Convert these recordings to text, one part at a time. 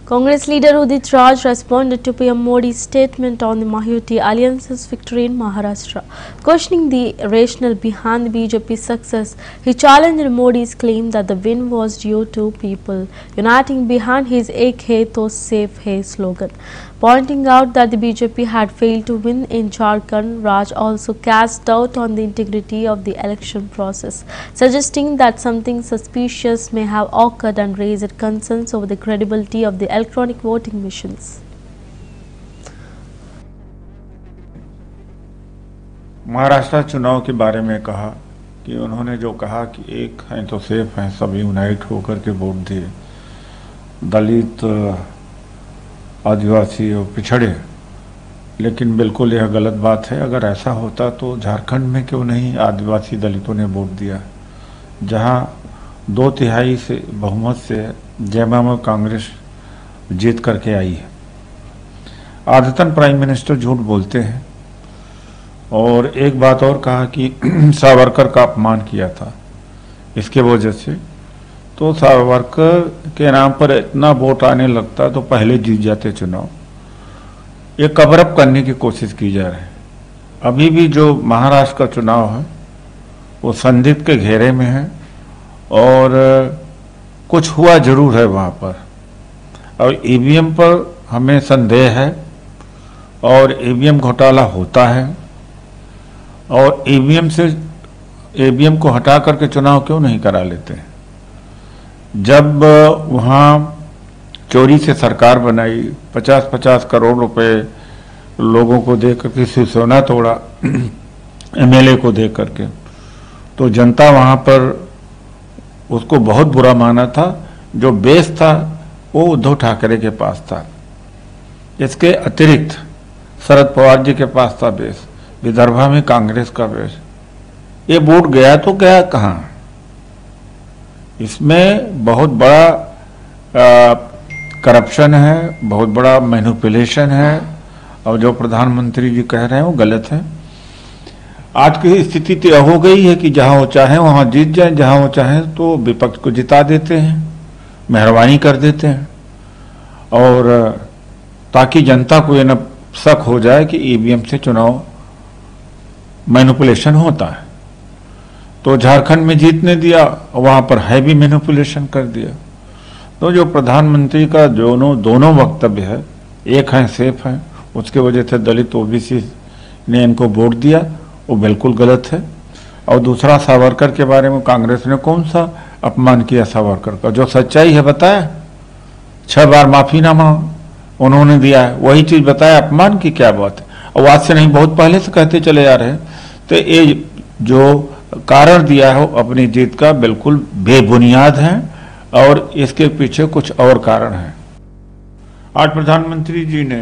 Congress leader Udit Raj responded to PM Modi's statement on the Mahayuti Alliance's victory in Maharashtra. Questioning the rationale behind the BJP's success, he challenged Modi's claim that the win was due to people uniting behind his "Ek hai to safe hai" slogan. Pointing out that the BJP had failed to win in Jharkhand, Raj also cast doubt on the integrity of the election process, suggesting that something suspicious may have occurred and raised concerns over the credibility of the electronic voting machines. Maharashtra चुनाव के बारे में कहा कि उन्होंने जो कहा कि एक हैं तो सेफ हैं, सब यूनाइट होकर के वोट दिए, दलित, आदिवासी और पिछड़े, लेकिन बिल्कुल यह गलत बात है। अगर ऐसा होता तो झारखंड में क्यों नहीं आदिवासी दलितों ने वोट दिया, जहां 2/3 से बहुमत से जयमाम कांग्रेस जीत करके आई है। आदतन प्राइम मिनिस्टर झूठ बोलते हैं। और एक बात और कहा कि सावरकर का अपमान किया था, इसके वजह से तो सावरकर के नाम पर इतना वोट आने लगता तो पहले जीत जाते चुनाव। ये कवर अप करने की कोशिश की जा रही है। अभी भी जो महाराष्ट्र का चुनाव है वो संदिग्ध के घेरे में है और कुछ हुआ जरूर है वहाँ पर। और ईवीएम पर हमें संदेह है और ईवीएम घोटाला होता है। और ईवीएम को हटा करके चुनाव क्यों नहीं करा लेते? जब वहाँ चोरी से सरकार बनाई, 50-50 करोड़ रुपए लोगों को दे करके शिवसेना तोड़ा, एमएलए को दे करके, तो जनता वहाँ पर उसको बहुत बुरा माना था। जो बेस था वो उद्धव ठाकरे के पास था। इसके अतिरिक्त शरद पवार जी के पास था बेस, विदर्भा में कांग्रेस का बेस। ये वोट गया तो गया कहाँ? इसमें बहुत बड़ा करप्शन है, बहुत बड़ा मैनिपुलेशन है और जो प्रधानमंत्री जी कह रहे हैं वो गलत है। आज की स्थिति तो हो गई है कि जहां वो चाहें वहां जीत जाए, जहां वो चाहें तो विपक्ष को जिता देते हैं, मेहरबानी कर देते हैं। और ताकि जनता को ये न शक हो जाए कि ईवीएम से चुनाव मैनिपुलेशन होता है। तो झारखंड में जीतने दिया, वहां पर हैवी मैनिपुलेशन कर दिया। तो जो प्रधानमंत्री का दोनों वक्तव्य है, एक है सेफ है, उसके वजह से दलित ओबीसी ने इनको वोट दिया, वो बिल्कुल गलत है। और दूसरा सावरकर के बारे में कांग्रेस ने कौन सा अपमान किया सावरकर का? जो सच्चाई है बताया, 6 बार माफीनामा उन्होंने दिया है, वही चीज बताया। अपमान की क्या बात है? और आज से नहीं, बहुत पहले से कहते चले जा रहे हैं। तो ये जो कारण दिया है अपनी जीत का बिल्कुल बेबुनियाद है और इसके पीछे कुछ और कारण है। आज प्रधानमंत्री जी ने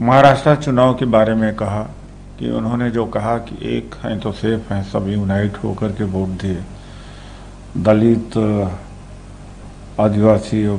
महाराष्ट्र चुनाव के बारे में कहा कि उन्होंने जो कहा कि एक हैं तो सेफ हैं, सब यूनाइट होकर के वोट दिए, दलित, आदिवासी और